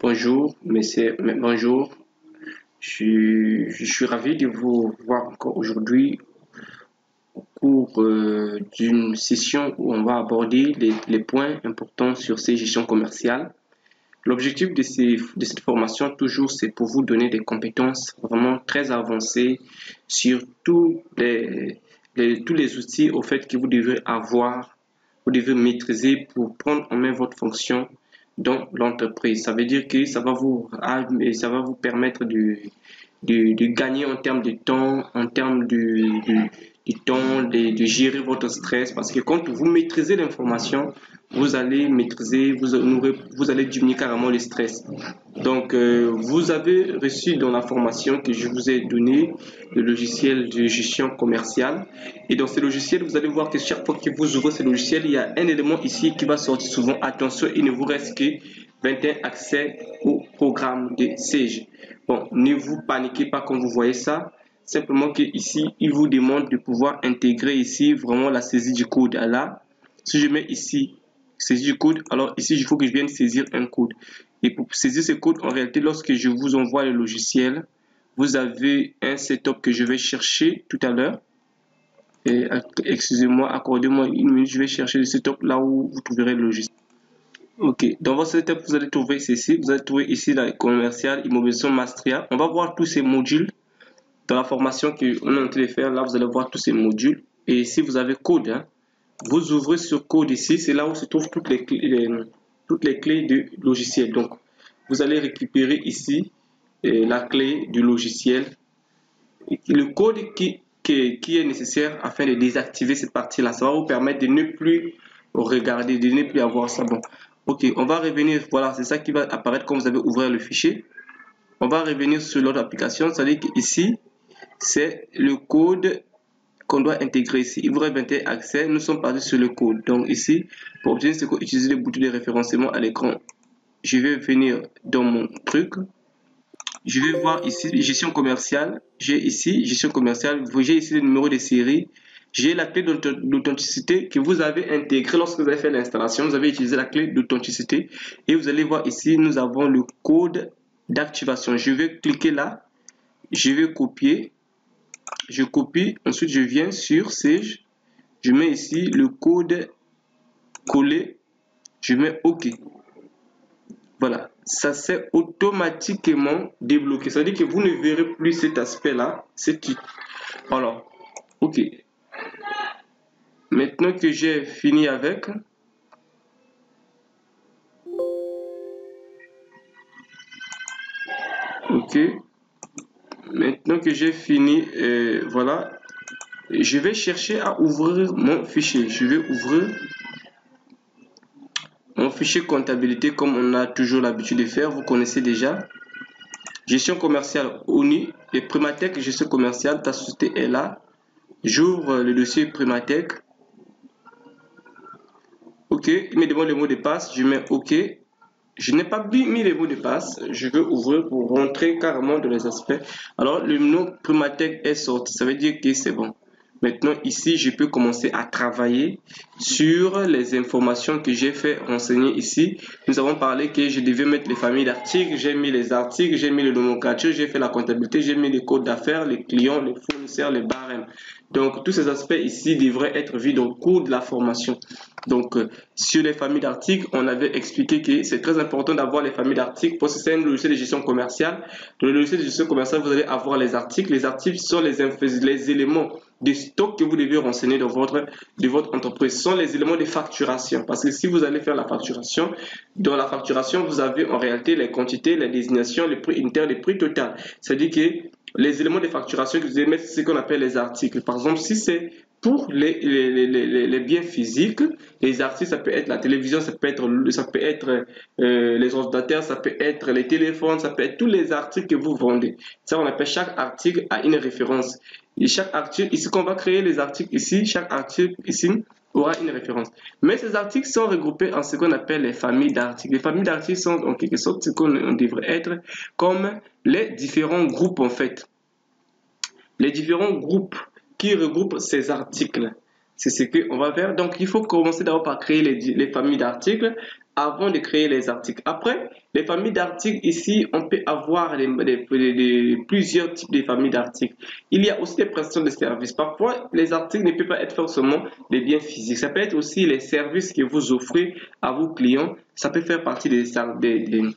Bonjour, bonjour. Je suis ravi de vous voir encore aujourd'hui au cours d'une session où on va aborder les points importants sur ces gestions commerciales. L'objectif de cette formation, toujours, c'est pour vous donner des compétences vraiment très avancées sur tous les outils au fait que vous devez avoir, vous devez maîtriser pour prendre en main votre fonction dans l'entreprise. Ça veut dire que ça va vous permettre de gagner en termes de temps, en termes du temps, de gérer votre stress. Parce que quand vous maîtrisez l'information, vous allez maîtriser, vous allez diminuer carrément le stress. Donc, vous avez reçu dans la formation que je vous ai donnée le logiciel de gestion commerciale. Et dans ce logiciel, vous allez voir que chaque fois que vous ouvrez ce logiciel, il y a un élément ici qui va sortir souvent. Attention, il ne vous reste que 21 accès au programme de Sage. Bon, ne vous paniquez pas quand vous voyez ça. Simplement que ici, il vous demande de pouvoir intégrer ici vraiment la saisie du code. Là, si je mets ici saisie du code, alors ici, il faut que je vienne saisir un code. Et pour saisir ce code, en réalité, lorsque je vous envoie le logiciel, vous avez un setup que je vais chercher tout à l'heure. Excusez-moi, accordez-moi une minute, je vais chercher le setup là où vous trouverez le logiciel. Ok, dans votre setup, vous allez trouver ceci. Vous allez trouver ici la commerciale immobilisation Mastria. On va voir tous ces modules dans la formation qu'on est en train de faire. Là, vous allez voir tous ces modules. Et ici, vous avez code. Hein. Vous ouvrez ce code ici. C'est là où se trouvent toutes les clés du logiciel. Donc, vous allez récupérer ici la clé du logiciel. Le code qui est nécessaire afin de désactiver cette partie-là. Ça va vous permettre de ne plus regarder, de ne plus avoir ça. Bon, ok, on va revenir. Voilà, c'est ça qui va apparaître quand vous avez ouvert le fichier. On va revenir sur l'autre application. C'est-à-dire qu'ici, c'est le code qu'on doit intégrer ici. Il vous reste 21 accès. Nous sommes partis sur le code. Donc ici, pour obtenir ce code, utilisez le bouton de référencement à l'écran. Je vais venir dans mon truc. Je vais voir ici gestion commerciale. J'ai ici gestion commerciale. J'ai ici le numéro de série. J'ai la clé d'authenticité que vous avez intégrée lorsque vous avez fait l'installation. Vous avez utilisé la clé d'authenticité. Et vous allez voir ici, nous avons le code d'activation. Je vais cliquer là. Je vais copier. Je copie. Ensuite, je viens sur Sage. Je mets ici le code collé. Je mets OK. Voilà, ça s'est automatiquement débloqué. Ça veut dire que vous ne verrez plus cet aspect-là. C'est tout. Alors, ok. Maintenant que j'ai fini avec, ok. Maintenant que j'ai fini, voilà, je vais chercher à ouvrir mon fichier. Je vais ouvrir mon fichier comptabilité comme on a toujours l'habitude de faire. Vous connaissez déjà. Gestion commerciale ONI et Primatech, gestion commerciale, ta société est là. J'ouvre le dossier Primatech. Ok, il me demande le mot de passe, je mets OK. Je n'ai pas mis les mots de passe, je veux ouvrir pour rentrer carrément dans les aspects. Alors, le nom Primatech est sorti, ça veut dire que c'est bon. Maintenant, ici, je peux commencer à travailler sur les informations que j'ai fait renseigner ici. Nous avons parlé que je devais mettre les familles d'articles, j'ai mis les articles, j'ai mis les nomenclatures, j'ai fait la comptabilité, j'ai mis les codes d'affaires, les clients, les fournisseurs, les barèmes. Donc, tous ces aspects ici devraient être vus au cours de la formation. Donc, sur les familles d'articles, on avait expliqué que c'est très important d'avoir les familles d'articles parce que c'est un logiciel de gestion commerciale. Dans le logiciel de gestion commerciale, vous allez avoir les articles. Les articles sont les éléments de stock que vous devez renseigner de votre entreprise. Ce sont les éléments de facturation. Parce que si vous allez faire la facturation, dans la facturation, vous avez en réalité les quantités, les désignations, les prix inter, les prix total. C'est-à-dire que les éléments de facturation que vous allez mettre, c'est ce qu'on appelle les articles. Par exemple, si c'est pour les biens physiques, les articles, ça peut être la télévision, ça peut être les ordinateurs, ça peut être les téléphones, ça peut être tous les articles que vous vendez. Ça, on appelle chaque article à une référence. Et chaque article, ici, qu'on va créer les articles ici, chaque article ici aura une référence. Mais ces articles sont regroupés en ce qu'on appelle les familles d'articles. Les familles d'articles sont en quelque sorte ce qu'on devrait être comme les différents groupes en fait. Les différents groupes qui regroupent ces articles. C'est ce qu'on va faire. Donc, il faut commencer d'abord par créer les familles d'articles. avant de créer les articles. Après, les familles d'articles, ici, on peut avoir plusieurs types de familles d'articles. Il y a aussi des prestations de services. Parfois, les articles ne peuvent pas être forcément des biens physiques. Ça peut être aussi les services que vous offrez à vos clients. Ça peut faire partie des articles.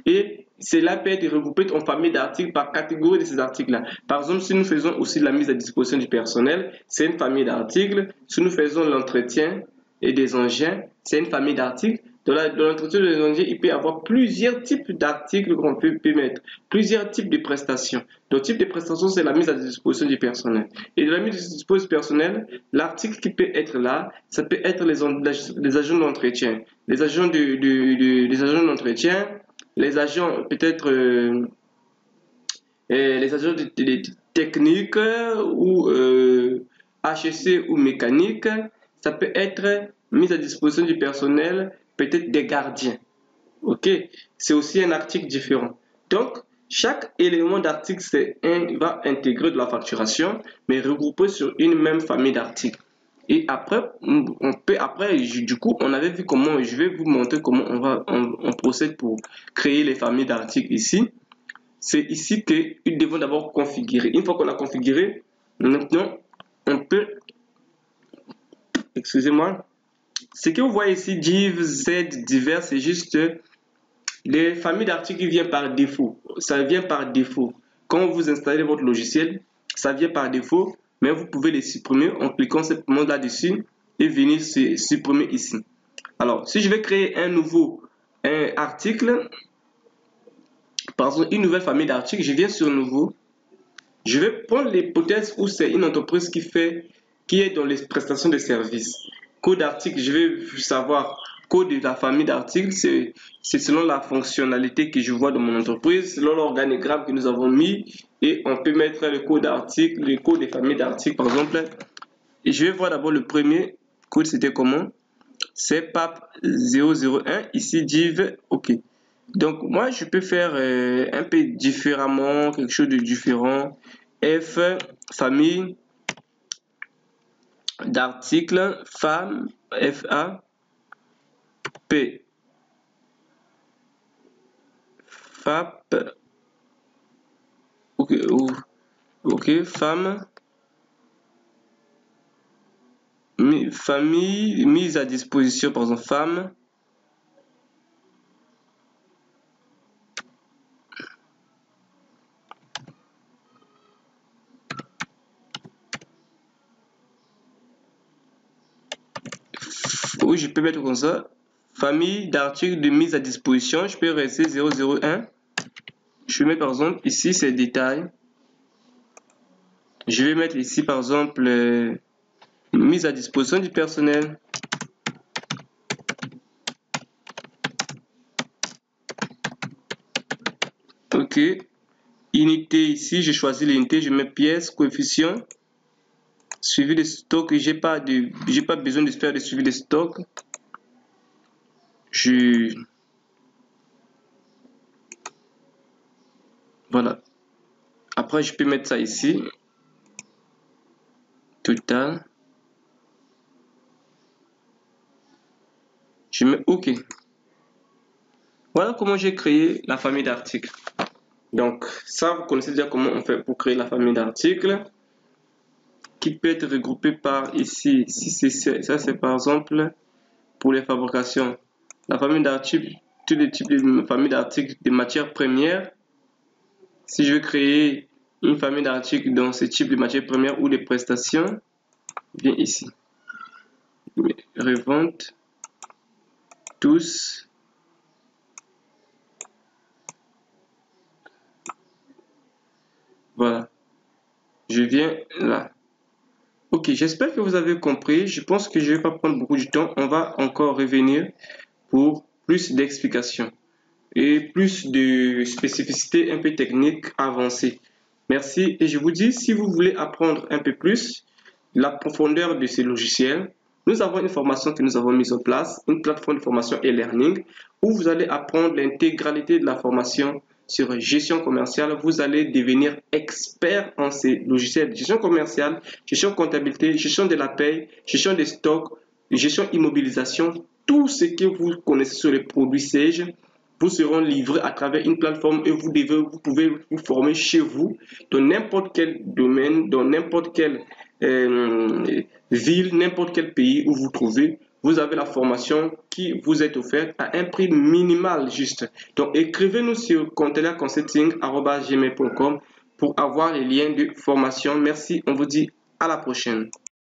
Et cela peut être regroupé en famille d'articles par catégorie de ces articles-là. Par exemple, si nous faisons aussi la mise à disposition du personnel, c'est une famille d'articles. Si nous faisons l'entretien et des engins, c'est une famille d'articles. Dans l'entretien des engins, il peut y avoir plusieurs types d'articles qu'on peut mettre, plusieurs types de prestations. Le type de prestation, c'est la mise à disposition du personnel. Et de la mise à disposition du personnel, l'article qui peut être là, ça peut être les agents d'entretien. Les agents d'entretien, les agents peut-être les agents de technique ou HEC ou mécanique, ça peut être mis à disposition du personnel, peut-être des gardiens. Ok, c'est aussi un article différent. Donc, chaque élément d'article va intégrer de la facturation, mais regroupé sur une même famille d'articles. Et après, du coup, on avait vu comment, je vais vous montrer comment on procède pour créer les familles d'articles ici. C'est ici que nous devons d'abord configurer. Une fois qu'on a configuré, maintenant, on peut, excusez-moi, ce que vous voyez ici, div, z, divers, c'est juste les familles d'articles qui viennent par défaut. Ça vient par défaut. Quand vous installez votre logiciel, ça vient par défaut, mais vous pouvez les supprimer en cliquant simplement là-dessus et venir supprimer ici. Alors, si je vais créer un article, par exemple une nouvelle famille d'articles, je viens sur nouveau. Je vais prendre l'hypothèse où c'est une entreprise qui est dans les prestations de services. Code d'article, je vais savoir code de la famille d'articles, c'est selon la fonctionnalité que je vois dans mon entreprise, selon l'organigramme que nous avons mis, et on peut mettre le code d'article, le code des familles d'articles par exemple. Et je vais voir d'abord le premier code, c'était comment? C'est PAP 001, ici div, ok. Donc moi je peux faire un peu différemment, quelque chose de différent. F, famille d'articles, femme, FA, P, FAP, ok, ok, femme, famille, mise à disposition, par exemple, femme. Oui, je peux mettre comme ça. Famille d'articles de mise à disposition, je peux rester 001. Je vais mettre par exemple ici ces détails. Je vais mettre ici par exemple mise à disposition du personnel. Ok. Unité ici, j'ai choisi l'unité, je mets pièce, coefficient. Suivi de stock, j'ai pas besoin de faire de suivi de stock. Voilà. Après, je peux mettre ça ici. Total. Je mets OK. Voilà comment j'ai créé la famille d'articles. Donc, ça, vous connaissez déjà comment on fait pour créer la famille d'articles qui peut être regroupée par ici. Si ça, c'est par exemple pour les fabrications. La famille d'articles, tous les types de familles d'articles de matières premières. Si je veux créer une famille d'articles dans ce type de matières premières ou de prestations, viens ici. Revente, tous. Voilà. Je viens là. Ok, j'espère que vous avez compris. Je pense que je ne vais pas prendre beaucoup de temps. On va encore revenir pour plus d'explications et plus de spécificités un peu techniques avancées. Merci et je vous dis, si vous voulez apprendre un peu plus la profondeur de ces logiciels, nous avons une formation que nous avons mise en place, une plateforme de formation e-learning où vous allez apprendre l'intégralité de la formation sur gestion commerciale. Vous allez devenir expert en ces logiciels. Gestion commerciale, gestion comptabilité, gestion de la paie, gestion des stocks, gestion immobilisation, tout ce que vous connaissez sur les produits Sage vous seront livrés à travers une plateforme et vous pouvez vous former chez vous, dans n'importe quel domaine, dans n'importe quelle ville, n'importe quel pays où vous trouvez. Vous avez la formation qui vous est offerte à un prix minimal juste. Donc, écrivez-nous sur conteliaconsulting@gmail.com pour avoir les liens de formation. Merci, on vous dit à la prochaine.